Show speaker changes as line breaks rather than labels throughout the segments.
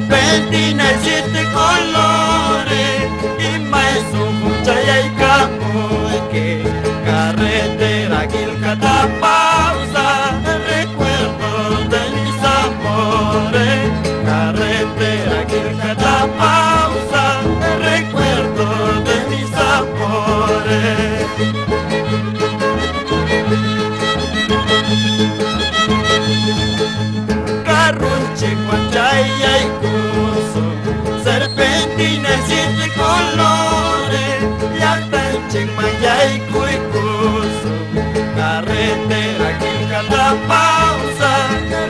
serpentina y siete colores, y maestro mucha y campo, que carretera Quilcata pausa, recuerdo de mis amores, carretera Quilcata pausa, recuerdo de mis amores. Carrunche, Guachaya y Cuso, serpentina y siete colores, Yactanche, Maya y Cuicuso, carretera Quilcata pausa,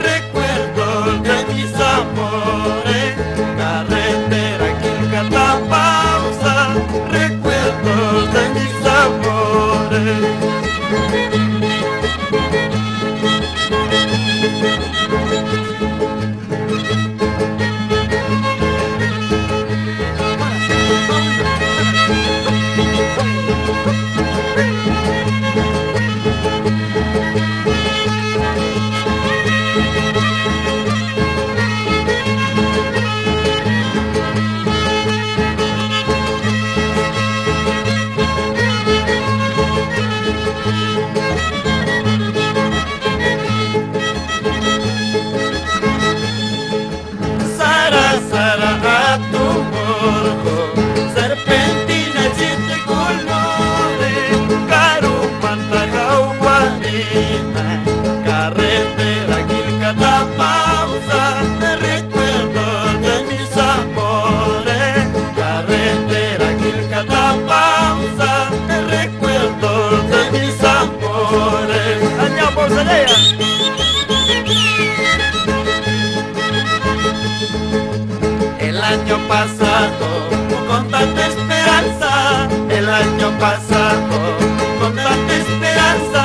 recuerdo de mis amores, carretera Quilcata pausa, recuerdo de mis amores. Serpentina y siete colores, Carumanta, Jauguarina, carretera Quilcata pausa, recuerdo de mis amores, carretera Quilcata pausa, recuerdo de mis amores. ¡Aña por Celaya! El año pasado, con tanta esperanza, el año pasado, con tanta esperanza,